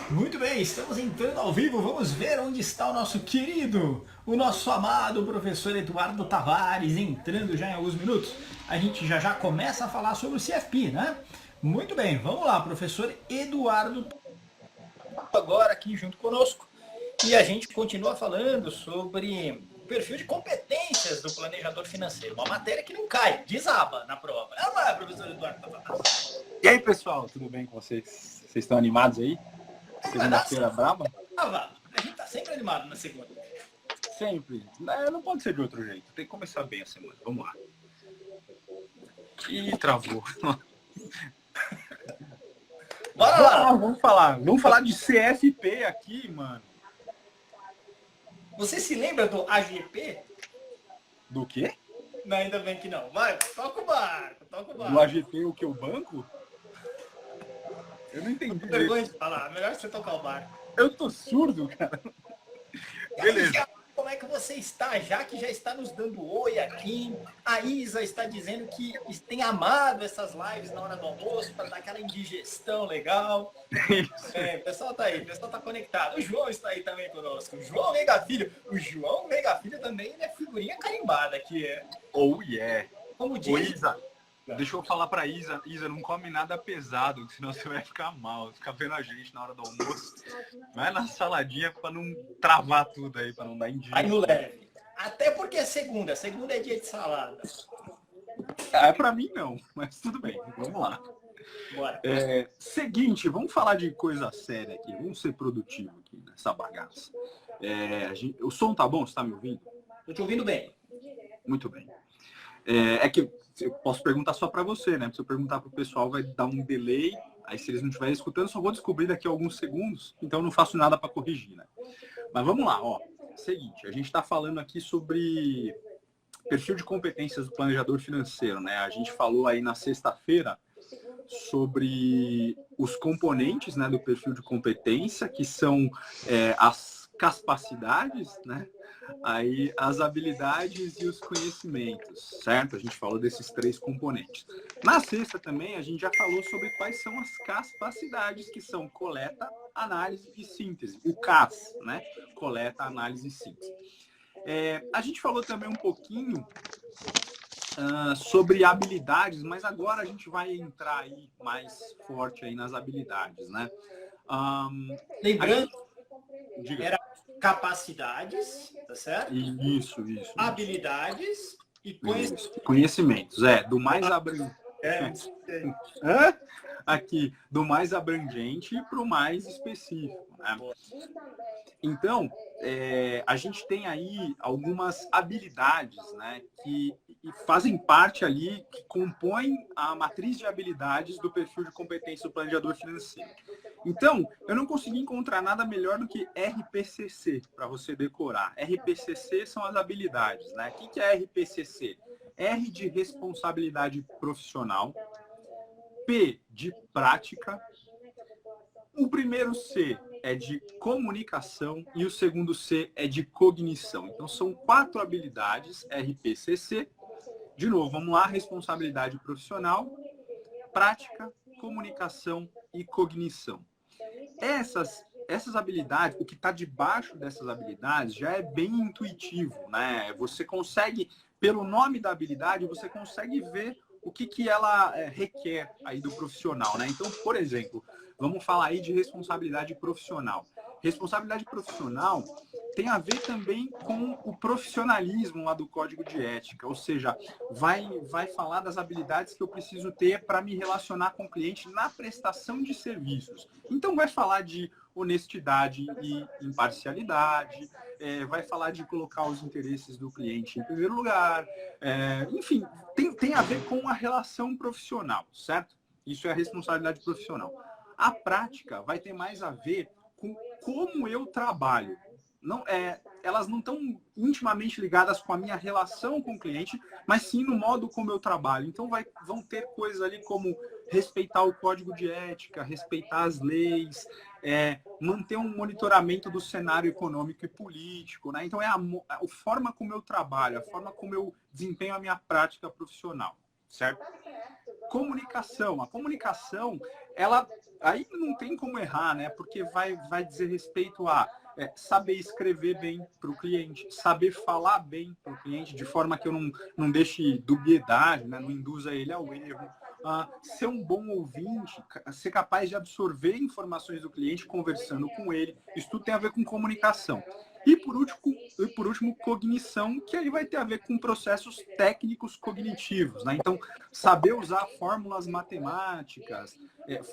Muito bem, estamos entrando ao vivo. Vamos ver onde está o nosso querido, o nosso amado professor Eduardo Tavares, entrando já em alguns minutos. A gente já começa a falar sobre o CFP, né? Muito bem, vamos lá, professor Eduardo, agora aqui junto conosco. E a gente continua falando sobre o perfil de competências do planejador financeiro. Uma matéria que não cai, desaba na prova. É, não é, professor Eduardo Tavares? E aí, pessoal, tudo bem com vocês? Vocês estão animados aí? Mas na Segunda-feira segunda, braba? a gente tá sempre animado na segunda. Sempre. Não pode ser de outro jeito. Tem que começar bem a semana. Vamos lá. Ih, travou. Bora lá! Vamos falar. Vamos falar de CFP aqui, mano. Você se lembra do AGP? Do quê? Não, ainda bem que não. Vai, toca o barco, toca o Do barco. AGP, o que? O banco? Eu não entendi. Vergonha de falar, melhor você tocar o barco. Eu tô surdo, cara. Beleza. Como é que você está? Já que já está nos dando oi aqui. A Isa está dizendo que tem amado essas lives na hora do almoço para dar aquela indigestão legal. É, o pessoal tá aí, o pessoal tá conectado. O João está aí também conosco. O João Veiga Filho. O João Veiga Filho também é figurinha carimbada aqui. Oh, yeah. Como Ô, diz. Isa, deixa eu falar pra Isa. Isa, não come nada pesado, senão você vai ficar mal. Fica vendo a gente na hora do almoço. Vai na saladinha pra não travar tudo aí, pra não dar Aí indigestão. no leve. Até porque é segunda. Segunda é dia de salada. Pra mim não, mas tudo bem. Vamos lá. Bora. Seguinte, vamos falar de coisa séria aqui. Vamos ser produtivo aqui nessa bagaça. O som tá bom? Você tá me ouvindo? Tô te ouvindo bem. Muito bem. É que eu posso perguntar só para você, né? Se eu perguntar para o pessoal, vai dar um delay. Aí, se eles não estiverem escutando, só vou descobrir daqui a alguns segundos. Então, eu não faço nada para corrigir, né? Mas vamos lá, ó. Seguinte, a gente está falando aqui sobre perfil de competências do planejador financeiro, né? A gente falou aí na sexta-feira sobre os componentes, né, do perfil de competência, que são as capacidades, né? Aí as habilidades e os conhecimentos, certo? A gente falou desses três componentes. Na sexta também a gente já falou sobre quais são as capacidades, que são coleta, análise e síntese. O CAS, né? Coleta, análise e síntese. A gente falou também um pouquinho sobre habilidades, mas agora a gente vai entrar aí mais forte aí nas habilidades, né? Lembrando, Diga. era capacidades, tá certo? Isso. Habilidades e Conhecimentos, do mais abrangente. Aqui, do mais abrangente para o mais específico, né? Então, a gente tem aí algumas habilidades, né, que fazem parte ali, que compõem a matriz de habilidades do perfil de competência do planejador financeiro. Então, eu não consegui encontrar nada melhor do que RPCC para você decorar. RPCC são as habilidades, né? O que é RPCC? R de responsabilidade profissional, P de prática, o primeiro C é de comunicação e o segundo C é de cognição. Então, são 4 habilidades RPCC. De novo, vamos lá, responsabilidade profissional, prática, comunicação e cognição. Essas habilidades, o que está debaixo dessas habilidades já é bem intuitivo, né? Você consegue, pelo nome da habilidade, você consegue ver o que ela requer aí do profissional, né? Então, por exemplo, vamos falar aí de responsabilidade profissional. Responsabilidade profissional tem a ver também com o profissionalismo lá do Código de Ética, ou seja, vai falar das habilidades que eu preciso ter para me relacionar com o cliente na prestação de serviços. Então, vai falar de honestidade e imparcialidade, vai falar de colocar os interesses do cliente em primeiro lugar, enfim, tem a ver com a relação profissional, certo? Isso é a responsabilidade profissional. A prática vai ter mais a ver com como eu trabalho. Elas não estão intimamente ligadas com a minha relação com o cliente, mas sim no modo como eu trabalho. Então vão ter coisas ali como respeitar o código de ética, respeitar as leis, manter um monitoramento do cenário econômico e político, né? Então a forma como eu trabalho, a forma como eu desempenho a minha prática profissional, certo? Comunicação. A comunicação, ela aí não tem como errar, né? Porque vai dizer respeito a saber escrever bem para o cliente, saber falar bem para o cliente, de forma que eu não deixe dubiedade, né? Não induza ele ao erro. Ser um bom ouvinte, ser capaz de absorver informações do cliente conversando com ele. Isso tudo tem a ver com comunicação. E por último, cognição, que aí vai ter a ver com processos técnicos cognitivos, né? Então, saber usar fórmulas matemáticas,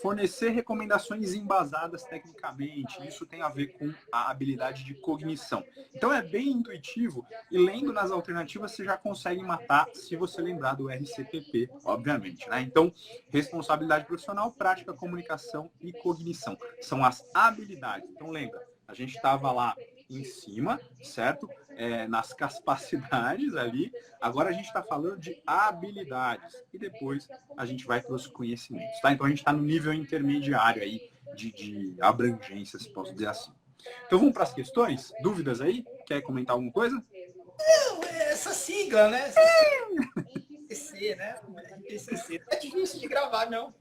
fornecer recomendações embasadas tecnicamente, isso tem a ver com a habilidade de cognição. Então, é bem intuitivo e lendo nas alternativas você já consegue matar se você lembrar do RCPP, obviamente, né? Então, responsabilidade profissional, prática, comunicação e cognição. São as habilidades. Então, lembra, a gente estava lá em cima, certo? Nas capacidades ali. Agora a gente está falando de habilidades. E depois a gente vai para os conhecimentos, tá? Então a gente está no nível intermediário aí de abrangência, se posso dizer assim. Então vamos para as questões? Dúvidas aí? Quer comentar alguma coisa? Não, essa sigla, né? RPCC, né? RPCC. É difícil de gravar, não.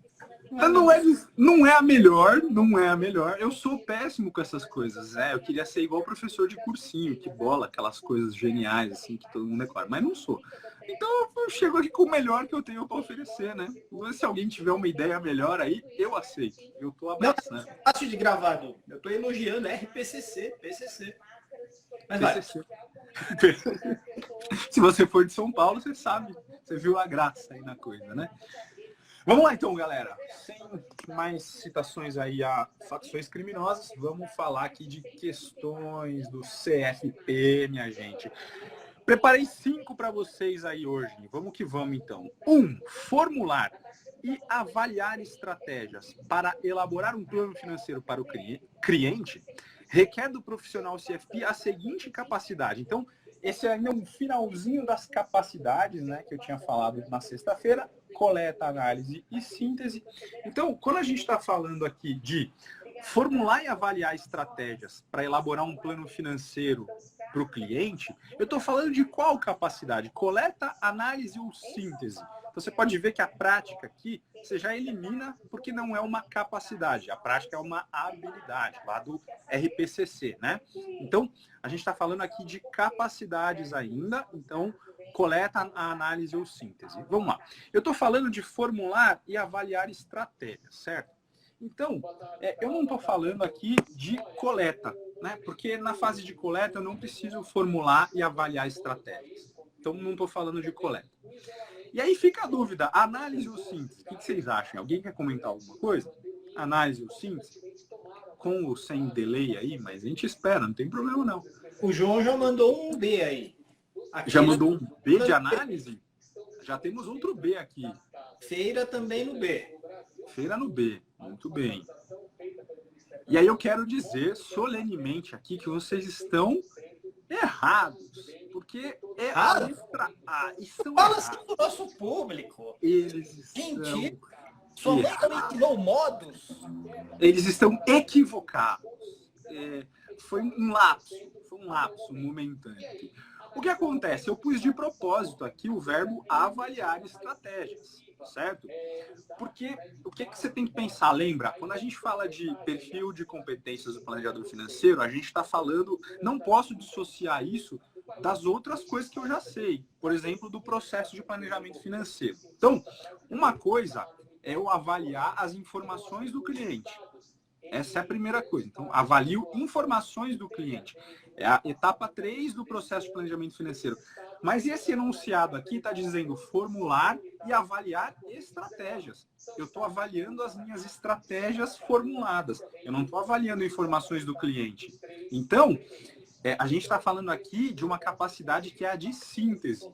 Não é a melhor, não é a melhor. Eu sou péssimo com essas coisas, né? Eu queria ser igual professor de cursinho, que bola aquelas coisas geniais, assim, que todo mundo declara, mas não sou. Então eu chego aqui com o melhor que eu tenho para oferecer, né? Se alguém tiver uma ideia melhor aí, eu aceito. Eu tô abraçando. Não, é fácil de gravar, Du. Eu tô elogiando RPCC, PCC. Mas PCC. Se você for de São Paulo, você sabe. Você viu a graça aí na coisa, né? Vamos lá então, galera. Sem mais citações aí a facções criminosas, vamos falar aqui de questões do CFP, minha gente. Preparei 5 para vocês aí hoje. Vamos que vamos então. 1. Formular e avaliar estratégias para elaborar um plano financeiro para o cliente requer do profissional CFP a seguinte capacidade. Então, esse ainda é um finalzinho das capacidades, né, que eu tinha falado na sexta-feira: coleta, análise e síntese. Então, quando a gente está falando aqui de formular e avaliar estratégias para elaborar um plano financeiro para o cliente, eu estou falando de qual capacidade? Coleta, análise ou síntese? Então, você pode ver que a prática aqui você já elimina porque não é uma capacidade. A prática é uma habilidade, lá do RPCC, né? Então, a gente está falando aqui de capacidades ainda. Então, coleta, análise ou síntese. Vamos lá. Eu estou falando de formular e avaliar estratégias, certo? Então, eu não estou falando aqui de coleta, né? Porque na fase de coleta eu não preciso formular e avaliar estratégias. Então, não estou falando de coleta. E aí fica a dúvida, análise ou síntese? O que vocês acham? Alguém quer comentar alguma coisa? Análise ou síntese? Com ou sem delay aí, mas a gente espera, não tem problema não. O João já mandou um B aí. Aqui já mandou um B de análise? Já temos outro B aqui. Feira também no B. Feira no B, muito bem. E aí eu quero dizer solenemente aqui que vocês estão errados. Porque é a letra A. Fala assim pro nosso público. Eles estão... Gente, sua mãe também ensinou modos. Eles estão equivocados. Foi um lapso momentâneo aqui. O que acontece? Eu pus de propósito aqui o verbo avaliar estratégias, certo? Porque o que você tem que pensar? Lembra, quando a gente fala de perfil de competências do planejador financeiro, a gente está falando, não posso dissociar isso das outras coisas que eu já sei. Por exemplo, do processo de planejamento financeiro. Então, uma coisa é eu avaliar as informações do cliente. Essa é a primeira coisa. Então, avalio informações do cliente. É a etapa 3 do processo de planejamento financeiro. Mas esse enunciado aqui está dizendo formular e avaliar estratégias. Eu estou avaliando as minhas estratégias formuladas. Eu não estou avaliando informações do cliente. Então, a gente está falando aqui de uma capacidade que é a de síntese.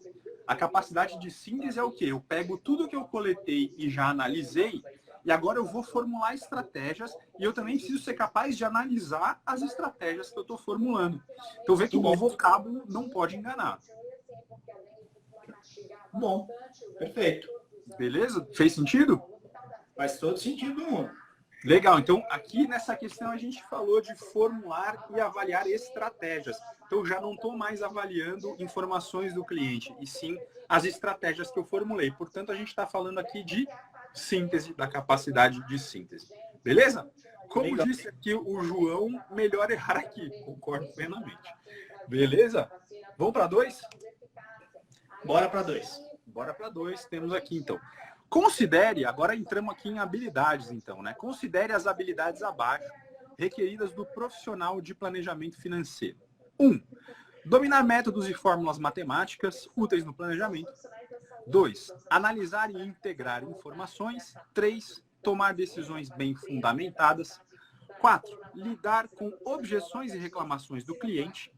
A capacidade de síntese é o quê? Eu pego tudo que eu coletei e já analisei, e agora eu vou formular estratégias, e eu também preciso ser capaz de analisar as estratégias que eu estou formulando. Então, vê que o vocábulo não pode enganar. Bom, perfeito. Beleza? Fez sentido? Faz todo sentido do mundo. Legal. Então, aqui nessa questão a gente falou de formular e avaliar estratégias. Então, eu já não estou mais avaliando informações do cliente, e sim as estratégias que eu formulei. Portanto, a gente está falando aqui de síntese, da capacidade de síntese. Beleza? Como Legal. disse aqui o João, melhor errar aqui. Concordo plenamente. Beleza? Vamos para 2? Bora para 2. Bora para 2. Temos aqui, então. Considere, agora entramos aqui em habilidades, então, né? Considere as habilidades abaixo requeridas do profissional de planejamento financeiro. 1. Dominar métodos e fórmulas matemáticas úteis no planejamento. 2. Analisar e integrar informações. 3. Tomar decisões bem fundamentadas. 4. Lidar com objeções e reclamações do cliente.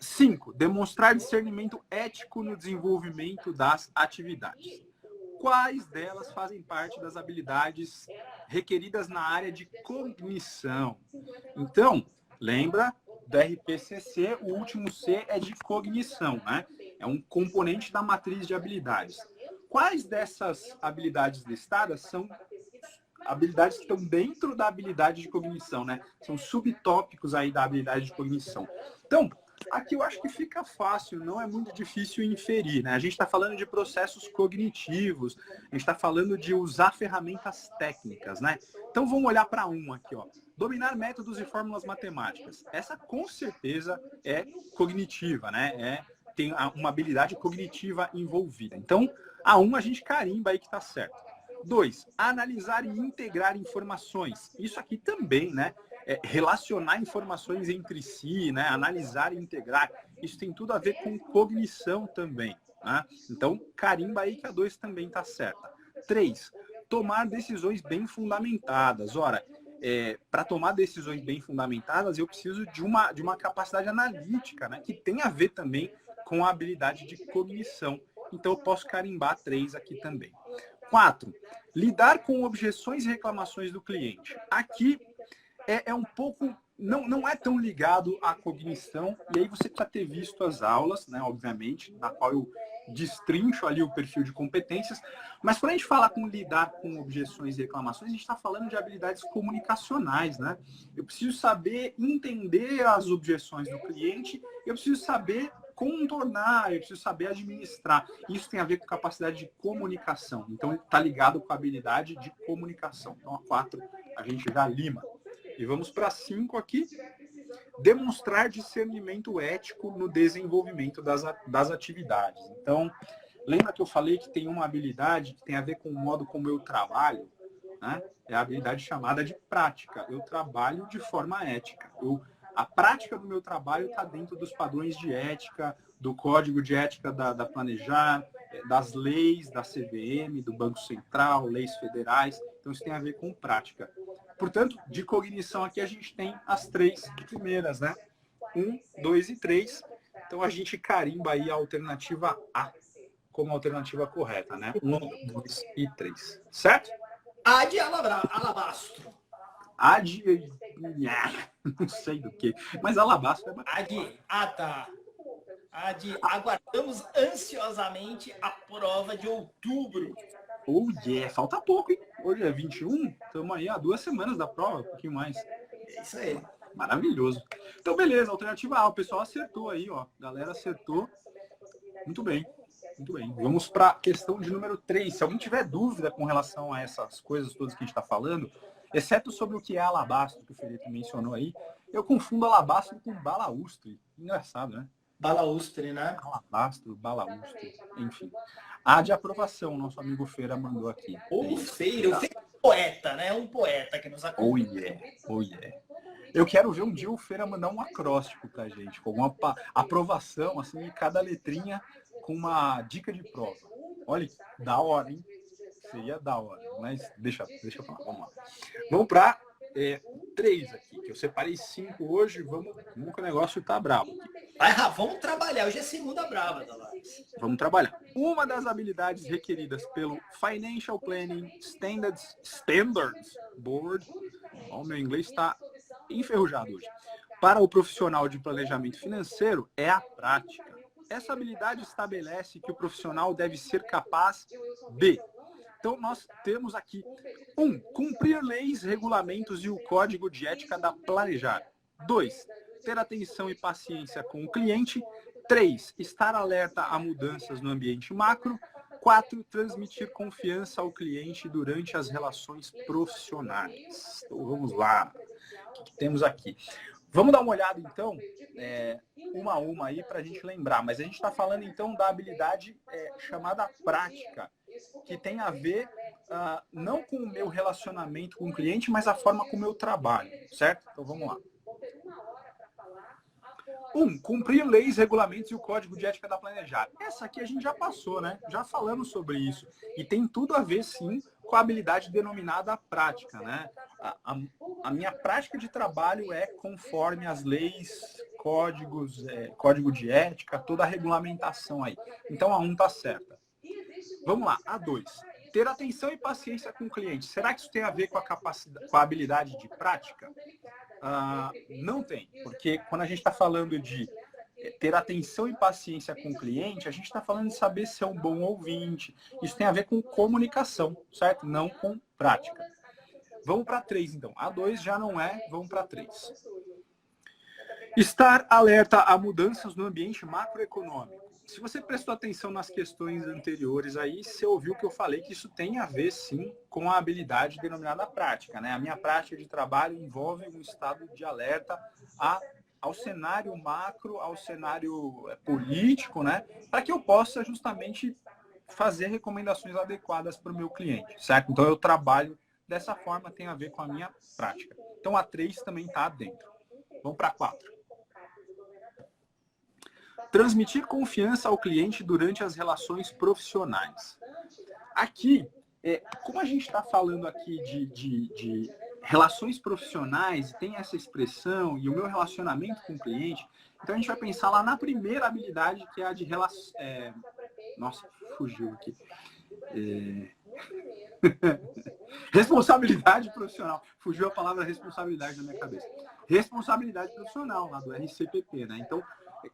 5. Demonstrar discernimento ético no desenvolvimento das atividades. Quais delas fazem parte das habilidades requeridas na área de cognição? Então, lembra do RPCC, o último C é de cognição, né? É um componente da matriz de habilidades. Quais dessas habilidades listadas são habilidades que estão dentro da habilidade de cognição, né? São subtópicos aí da habilidade de cognição. Então, aqui eu acho que fica fácil, não é muito difícil inferir, né? A gente está falando de processos cognitivos, a gente está falando de usar ferramentas técnicas, né? Então vamos olhar para um aqui, ó. Dominar métodos e fórmulas matemáticas. Essa com certeza é cognitiva, né? Tem uma habilidade cognitiva envolvida. Então, a 1 a gente carimba aí que está certo. 2, analisar e integrar informações. Isso aqui também, né? Relacionar informações entre si, né? Analisar e integrar. Isso tem tudo a ver com cognição também. Né? Então, carimba aí que a 2 também está certa. 3, tomar decisões bem fundamentadas. Ora, para tomar decisões bem fundamentadas, eu preciso de uma capacidade analítica, né? Que tem a ver também com a habilidade de cognição. Então, eu posso carimbar 3 aqui também. 4, lidar com objeções e reclamações do cliente. Aqui é um pouco, não é tão ligado à cognição, e aí você precisa ter visto as aulas, né, obviamente, na qual eu destrincho ali o perfil de competências, mas quando a gente fala com lidar com objeções e reclamações, a gente está falando de habilidades comunicacionais, né? Eu preciso saber entender as objeções do cliente, eu preciso saber contornar, eu preciso saber administrar. Isso tem a ver com capacidade de comunicação. Então, está ligado com a habilidade de comunicação. Então, a 4 a gente já lima. E vamos para 5 aqui. Demonstrar discernimento ético no desenvolvimento das atividades. Então, lembra que eu falei que tem uma habilidade que tem a ver com o modo como eu trabalho? Né? É a habilidade chamada de prática. Eu trabalho de forma ética. A prática do meu trabalho está dentro dos padrões de ética, do código de ética da Planejar, das leis da CVM, do Banco Central, leis federais. Então, isso tem a ver com prática. Portanto, de cognição aqui a gente tem as 3 primeiras, né? 1, 2 e 3. Então, a gente carimba aí a alternativa A como alternativa correta, né? 1, 2 e 3. Certo? A de alabastro. A de... não sei do que. Mas alabastro é bacana. Tá. Aguardamos ansiosamente a prova de outubro. Oh, yeah. Falta pouco, hein? Hoje é 21, estamos aí há 2 semanas da prova, um pouquinho mais. É isso aí. Maravilhoso. Então, beleza, alternativa A. O pessoal acertou aí, ó. A galera acertou. Muito bem. Muito bem. Vamos para a questão de número 3. Se alguém tiver dúvida com relação a essas coisas todas que a gente está falando, exceto sobre o que é alabastro, que o Felipe mencionou aí, eu confundo alabastro com balaustre. Engraçado, né? Balaustre, né? Alabastro, balaustre, enfim. A de aprovação, nosso amigo Feira mandou aqui. O Feira é um poeta, né? Um poeta que nos acompanha. Oh yeah, oh yeah. Eu quero ver um dia o Feira mandar um acróstico pra gente, com uma aprovação, assim, cada letrinha com uma dica de prova. Olha, da hora, hein? Seria da hora, mas deixa eu falar, vamos lá. Vamos pra 3 aqui, que eu separei 5 hoje, vamos que o negócio tá bravo aqui. Vamos trabalhar, hoje é segunda brava, Dalares. Vamos trabalhar. Uma das habilidades requeridas pelo Financial Planning Standards Board, o meu inglês está enferrujado hoje, para o profissional de planejamento financeiro é a prática. Essa habilidade estabelece que o profissional deve ser capaz de... Então, nós temos aqui 1. Cumprir leis, regulamentos e o código de ética da Planejar. 2. Ter atenção e paciência com o cliente. 3. Estar alerta a mudanças no ambiente macro. 4, transmitir confiança ao cliente durante as relações profissionais. Então, vamos lá. O que temos aqui? Vamos dar uma olhada, então, uma a uma aí para a gente lembrar. Mas a gente está falando, então, da habilidade chamada prática, que tem a ver não com o meu relacionamento com o cliente, mas a forma como eu trabalho, certo? Então, vamos lá. 1. Cumprir leis, regulamentos e o código de ética da Planejar. Essa aqui a gente já passou, né? Já falamos sobre isso. E tem tudo a ver, sim, com a habilidade denominada prática, né? A minha prática de trabalho é conforme as leis, códigos, código de ética, toda a regulamentação aí. Então, a 1 está certa. Vamos lá, a 2. Ter atenção e paciência com o cliente. Será que isso tem a ver com a capacidade, com a habilidade de prática? Não tem, porque quando a gente está falando de ter atenção e paciência com o cliente, a gente está falando de saber ser um bom ouvinte. Isso tem a ver com comunicação, certo? Não com prática. Vamos para 3, então. A 2 já não é, vamos para 3. Estar alerta a mudanças no ambiente macroeconômico. Se você prestou atenção nas questões anteriores aí, você ouviu que eu falei que isso tem a ver, sim, com a habilidade denominada prática, né? A minha prática de trabalho envolve um estado de alerta ao cenário macro, ao cenário político, né? Para que eu possa justamente fazer recomendações adequadas para o meu cliente, certo? Então, eu trabalho dessa forma, tem a ver com a minha prática. Então, a 3 também está dentro. Vamos para a 4. Transmitir confiança ao cliente durante as relações profissionais. Aqui, como a gente está falando aqui de relações profissionais, tem essa expressão e o meu relacionamento com o cliente, então a gente vai pensar lá na primeira habilidade, que é a de relação... Nossa, fugiu aqui. Responsabilidade profissional. Fugiu a palavra responsabilidade na minha cabeça. Responsabilidade profissional, lá do RCPP, né? Então,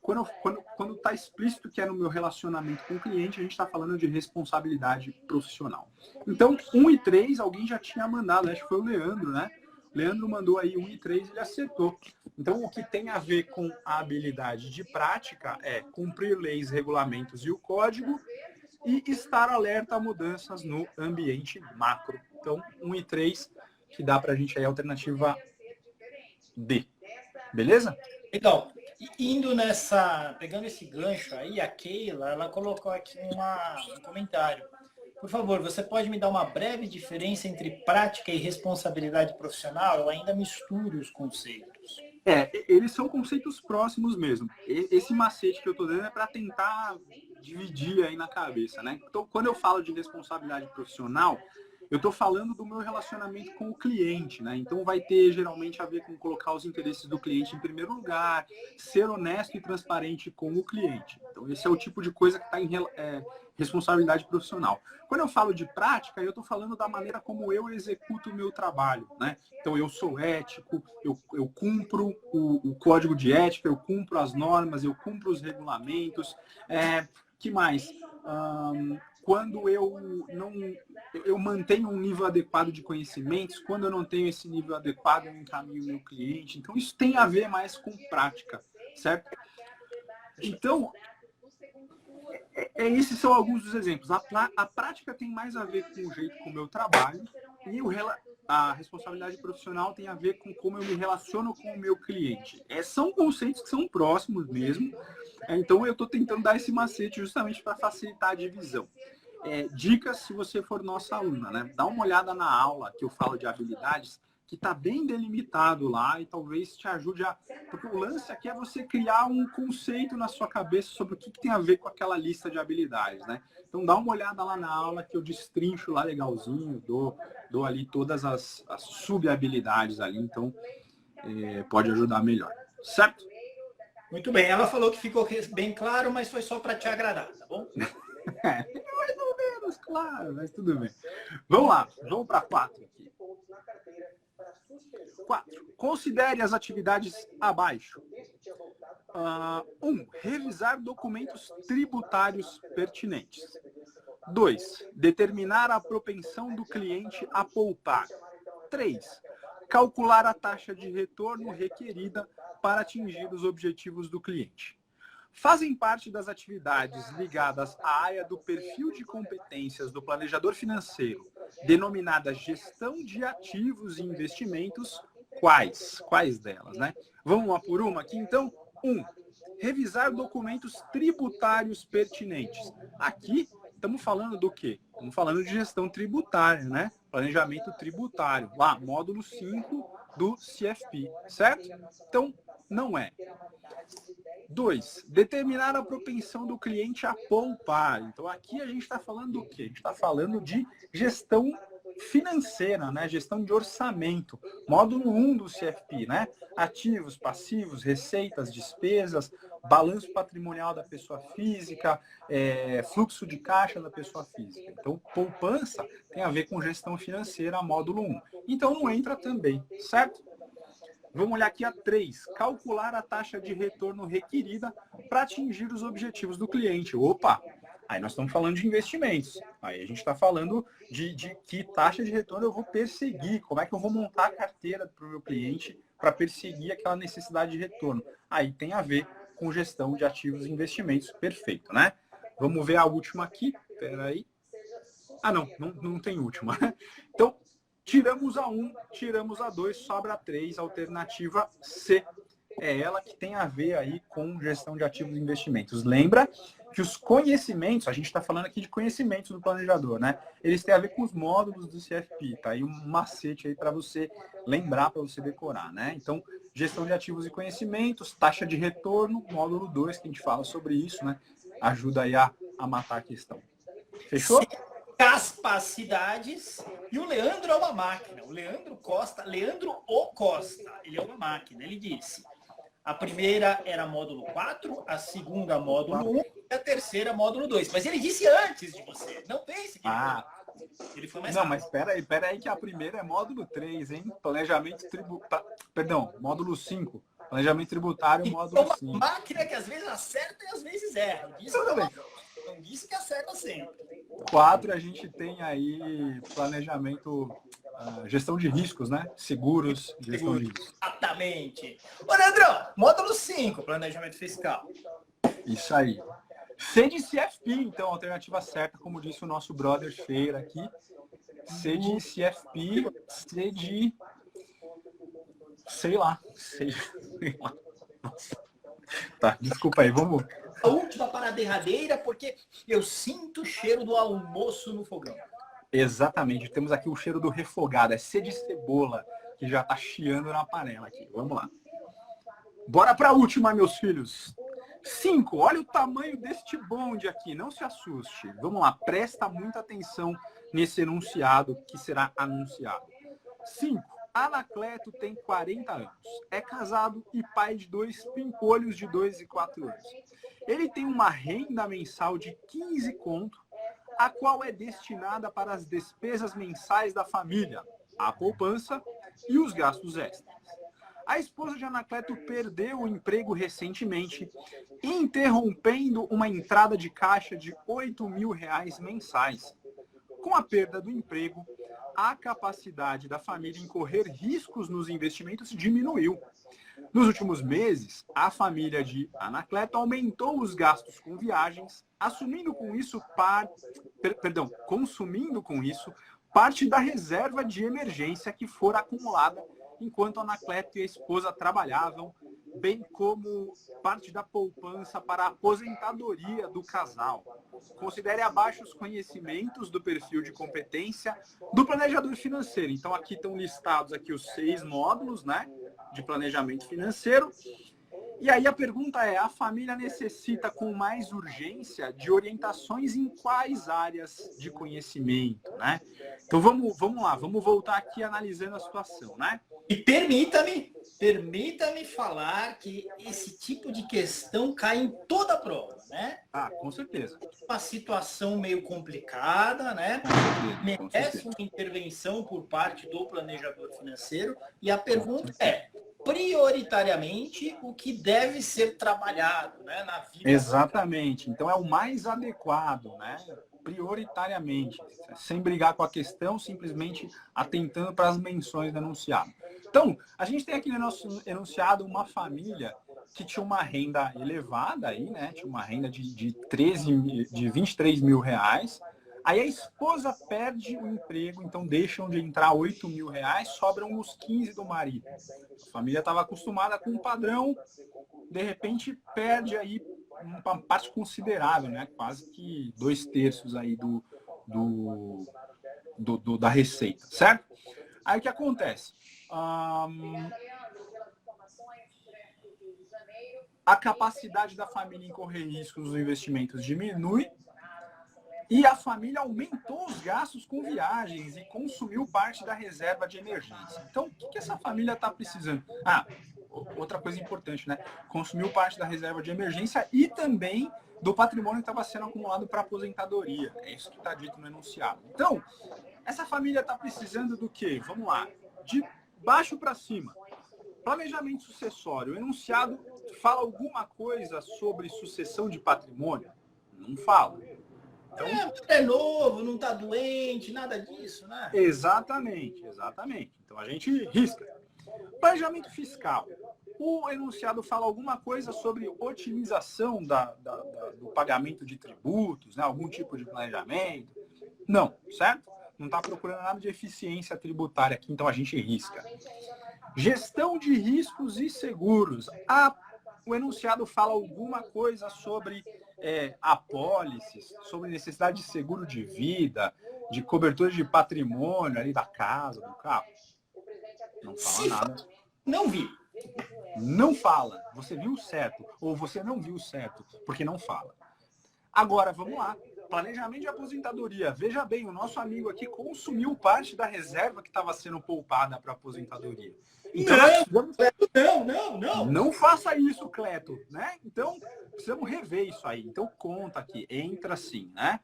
quando está explícito que é no meu relacionamento com o cliente, a gente está falando de responsabilidade profissional. Então, 1 e 3, alguém já tinha mandado, acho que foi o Leandro, né? O Leandro mandou aí 1 e 3, ele acertou. Então, o que tem a ver com a habilidade de prática é cumprir leis, regulamentos e o código e estar alerta a mudanças no ambiente macro. Então, 1 e 3, que dá para a gente aí a alternativa D. Beleza? Legal. Indo pegando esse gancho aí, a Keila, ela colocou aqui um comentário. Por favor, você pode me dar uma breve diferença entre prática e responsabilidade profissional? Eu ainda misturo os conceitos. Eles são conceitos próximos mesmo. Esse macete que eu estou dando é para tentar dividir aí na cabeça, né? Então, quando eu falo de responsabilidade profissional, eu estou falando do meu relacionamento com o cliente, né? Então vai ter geralmente a ver com colocar os interesses do cliente em primeiro lugar, ser honesto e transparente com o cliente. Então esse é o tipo de coisa que está em responsabilidade profissional. Quando eu falo de prática, eu estou falando da maneira como eu executo o meu trabalho, né? Então eu sou ético, eu cumpro o código de ética, eu cumpro as normas, eu cumpro os regulamentos. Que mais? Quando eu mantenho um nível adequado de conhecimentos, quando eu não tenho esse nível adequado, eu encaminho o meu cliente. Então, isso tem a ver mais com prática, certo? Então, esses são alguns dos exemplos. A prática tem mais a ver com o jeito como eu trabalho e a responsabilidade profissional tem a ver com como eu me relaciono com o meu cliente. São conceitos que são próximos mesmo. Então, eu estou tentando dar esse macete justamente para facilitar a divisão. Dicas se você for nossa aluna, né? Dá uma olhada na aula que eu falo de habilidades, que está bem delimitado lá e talvez te ajude a... Porque o lance aqui é você criar um conceito na sua cabeça sobre o que tem a ver com aquela lista de habilidades, né? Então dá uma olhada lá na aula que eu destrincho lá legalzinho, dou ali todas as sub-habilidades ali, então pode ajudar melhor, certo? Muito bem, ela falou que ficou bem claro, mas foi só para te agradar, tá bom? Mais ou menos, claro, mas tudo bem. Vamos lá, vamos para 4 aqui. 4. Considere as atividades abaixo. 1. Revisar documentos tributários pertinentes. 2. Determinar a propensão do cliente a poupar. 3. Calcular a taxa de retorno requerida para atingir os objetivos do cliente. fazem parte das atividades ligadas à área do perfil de competências do planejador financeiro, denominada gestão de ativos e investimentos, quais? Quais delas, né? Vamos uma por uma aqui, então. 1. Revisar documentos tributários pertinentes. Aqui, estamos falando do quê? Estamos falando de gestão tributária, né? Planejamento tributário. Lá, módulo 5 do CFP, certo? Então, não é. 2. Determinar a propensão do cliente a poupar. Então, aqui a gente está falando do quê? A gente está falando de gestão financeira, né? Gestão de orçamento. Módulo 1 do CFP, né? Ativos, passivos, receitas, despesas, balanço patrimonial da pessoa física, fluxo de caixa da pessoa física. Então, poupança tem a ver com gestão financeira, módulo 1. Então, não entra também, certo? Vamos olhar aqui a 3. Calcular a taxa de retorno requerida para atingir os objetivos do cliente. Opa! Aí nós estamos falando de investimentos. Aí a gente está falando de que taxa de retorno eu vou perseguir. Como é que eu vou montar a carteira para o meu cliente para perseguir aquela necessidade de retorno. Aí tem a ver com gestão de ativos e investimentos. Perfeito, né? Vamos ver a última aqui. Espera aí. Ah, não tem última. Então, tiramos a 1, tiramos a 2, sobra a 3, alternativa C. É ela que tem a ver aí com gestão de ativos e investimentos. Lembra que os conhecimentos, a gente está falando aqui de conhecimentos do planejador, né? Eles têm a ver com os módulos do CFP, tá? Aí um macete aí para você lembrar, para você decorar, né? Então, gestão de ativos e conhecimentos, taxa de retorno, módulo 2, que a gente fala sobre isso, né? Ajuda aí a matar a questão. Fechou? Capacidades. E o Leandro é uma máquina. O Leandro Costa, ele é uma máquina. Ele disse: a primeira era módulo 4, a segunda módulo 1 e a terceira módulo 2. Mas ele disse antes de você. Não pense que ele foi mais rápido. Mas espera aí que a primeira é módulo 3, hein? Planejamento tributário. Perdão, módulo 5. Planejamento tributário, módulo 5. É uma máquina que às vezes acerta e às vezes erra. Não disse que acerta sempre. 4, a gente tem aí planejamento, gestão de riscos, né? Seguros, gestão de riscos. Exatamente. Ô, Leandrão, módulo 5, planejamento fiscal. Isso aí. C de CFP, então, alternativa certa, como disse o nosso brother Feira aqui. C de CFP, C de... Sei lá. Tá, desculpa aí, vamos... A última para a derradeira, porque eu sinto o cheiro do almoço no fogão. Exatamente, temos aqui o cheiro do refogado, é C de cebola, que já tá chiando na panela aqui. Vamos lá. Bora para a última, meus filhos. 5, olha o tamanho deste bonde aqui, não se assuste. Vamos lá, presta muita atenção nesse enunciado que será anunciado. 5. Anacleto tem 40 anos, é casado e pai de 2 pimpolhos de 2 e 4 anos. Ele tem uma renda mensal de 15 conto, a qual é destinada para as despesas mensais da família, a poupança e os gastos extras. A esposa de Anacleto perdeu o emprego recentemente, interrompendo uma entrada de caixa de R$8.000 mensais. Com a perda do emprego, a capacidade da família em correr riscos nos investimentos diminuiu. Nos últimos meses, a família de Anacleto aumentou os gastos com viagens, consumindo com isso parte da reserva de emergência que fora acumulada enquanto Anacleto e a esposa trabalhavam, bem como parte da poupança para a aposentadoria do casal. Considere abaixo os conhecimentos do perfil de competência do planejador financeiro. Então, aqui estão listados aqui os 6 módulos, né, de planejamento financeiro. E aí a pergunta é, a família necessita com mais urgência de orientações em quais áreas de conhecimento, né? Então, vamos lá, vamos voltar aqui analisando a situação, né? E permita-me falar que esse tipo de questão cai em toda a prova, né? Ah, com certeza. Uma situação meio complicada, né? Merece uma intervenção por parte do planejador financeiro. E a pergunta é, prioritariamente, o que deve ser trabalhado, né, na vida? Exatamente. Então, é o mais adequado, né? Prioritariamente, sem brigar com a questão, simplesmente atentando para as menções do enunciado. Então, a gente tem aqui no nosso enunciado uma família que tinha uma renda elevada aí, né? Tinha uma renda de 23 mil reais. Aí a esposa perde o emprego, então deixam de entrar 8 mil reais, sobram os 15 do marido. A família estava acostumada com um padrão, de repente perde aí uma parte considerável, né? Quase que 2/3 aí da receita, certo? Aí o que acontece? A capacidade da família em correr riscos nos investimentos diminui e a família aumentou os gastos com viagens e consumiu parte da reserva de emergência. Então, o que essa família está precisando? Outra coisa importante, né? Consumiu parte da reserva de emergência e também do patrimônio que estava sendo acumulado para aposentadoria. É isso que está dito no enunciado. Então, essa família está precisando do quê? Vamos lá. De baixo para cima. Planejamento sucessório. O enunciado fala alguma coisa sobre sucessão de patrimônio? Não fala. Então, é novo, não está doente, nada disso, né? Exatamente. Então a gente risca. Planejamento fiscal. O enunciado fala alguma coisa sobre otimização do pagamento de tributos, né? Algum tipo de planejamento? Não, certo? Não está procurando nada de eficiência tributária aqui, então a gente risca. Gestão de riscos e seguros. O enunciado fala alguma coisa sobre apólices, sobre necessidade de seguro de vida, de cobertura de patrimônio ali da casa, do carro. Não fala nada. Não vi. Não fala. Você viu certo. Ou você não viu certo, porque não fala. Agora, vamos lá. Planejamento de aposentadoria. Veja bem, o nosso amigo aqui consumiu parte da reserva que estava sendo poupada para aposentadoria. Então, não. Não faça isso, Cleto, né? Então, precisamos rever isso aí. Então, conta aqui. Entra sim, né?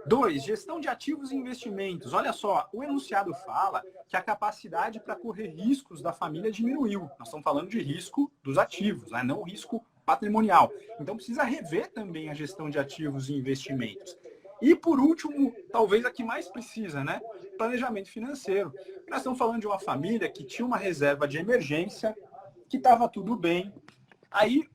2. Gestão de ativos e investimentos. Olha só, o enunciado fala que a capacidade para correr riscos da família diminuiu. Nós estamos falando de risco dos ativos, né? Não risco patrimonial. Então, precisa rever também a gestão de ativos e investimentos. E, por último, talvez a que mais precisa, né? Planejamento financeiro. Nós estamos falando de uma família que tinha uma reserva de emergência, que estava tudo bem. Aí,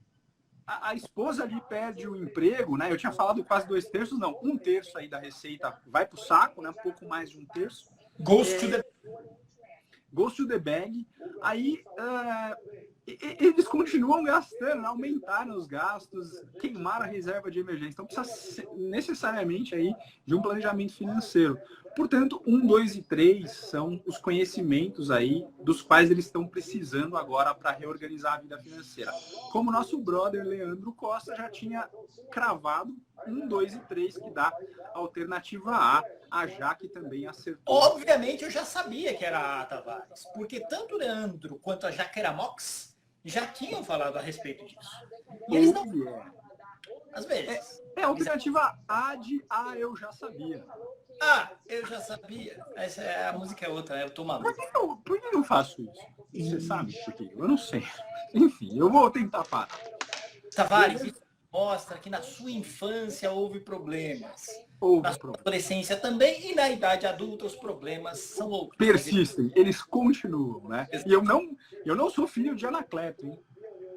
a esposa ali perde o emprego, né? Eu tinha falado quase 2/3, não. 1/3 aí da receita vai para o saco, né? Um pouco mais de 1/3. Goes to the bag. Aí, eles continuam gastando, né? Aumentaram os gastos, queimaram a reserva de emergência. Então, precisa necessariamente aí de um planejamento financeiro. Portanto, 1, 2 e 3 são os conhecimentos aí dos quais eles estão precisando agora para reorganizar a vida financeira. Como o nosso brother Leandro Costa já tinha cravado 1, 2 e 3, que dá a alternativa A Jaque também acertou. Obviamente eu já sabia que era a Tavares, porque tanto o Leandro quanto a Jaqueira Mox já tinham falado a respeito disso. E eles não... Às vezes. É a alternativa A de eu já sabia. Eu já sabia. A música é outra, né? Eu tô maluco. Por que eu não faço isso? Você sabe por quê? Eu não sei. Enfim, eu vou tentar parar. Tavares, isso mostra que na sua infância houve problemas. Na sua adolescência também e na idade adulta os problemas são outros. Persistem, eles continuam, né? E eu não sou filho de Anacleto, hein?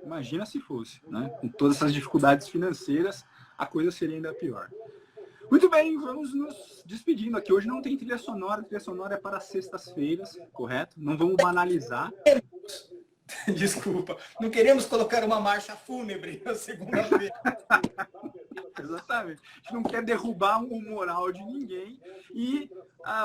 Imagina se fosse, né? Com todas essas dificuldades financeiras, a coisa seria ainda pior. Muito bem, vamos nos despedindo aqui. Hoje não tem trilha sonora é para sextas-feiras, correto? Não vamos banalizar. Desculpa, não queremos colocar uma marcha fúnebre na segunda-feira. Exatamente. A gente não quer derrubar o moral de ninguém e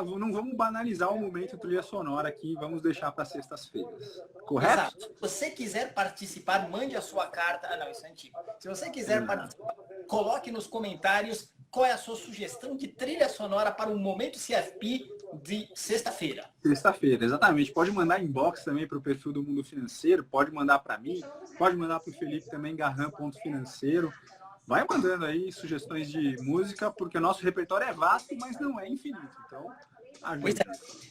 não vamos banalizar o momento trilha sonora aqui, vamos deixar para sextas-feiras. Correto? Exato. Se você quiser participar, mande a sua carta. Não, isso é antigo. Se você quiser participar, coloque nos comentários qual é a sua sugestão de trilha sonora para o Momento CFP de sexta-feira. Sexta-feira, exatamente. Pode mandar inbox também para o perfil do Mundo Financeiro, pode mandar para mim, pode mandar para o Felipe também, garram.financeiro. Vai mandando aí sugestões de música, porque o nosso repertório é vasto, mas não é infinito. Então, ajuda.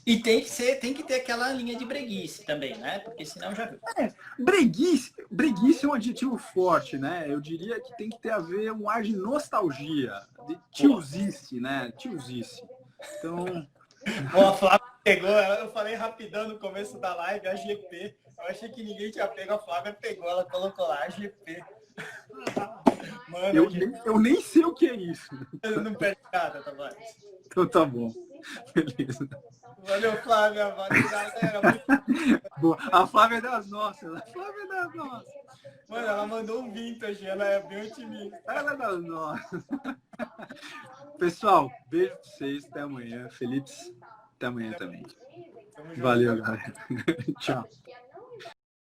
E tem que ter aquela linha de breguice também, né? Porque senão já viu. Breguice é um adjetivo forte, né? Eu diria que tem que ter a ver um ar de nostalgia, de tiozice, né? Tiozice. Então, Bom, a Flávia pegou, eu falei rapidão no começo da live, a GP. Eu achei que ninguém tinha pego, a Flávia pegou, ela colocou lá a GP. Mano, Eu nem sei o que é isso. eu não perde nada, Tavares. Então tá bom. Beleza. Valeu, Flávia. Valeu, galera. Boa. A Flávia é das nossas. A Flávia é das nossas. Mano, ela mandou um vintage, ela é bem otimista. Ela é das nossas. Pessoal, beijo pra vocês. Até amanhã. Felipe, até amanhã também. Valeu, galera. Tchau.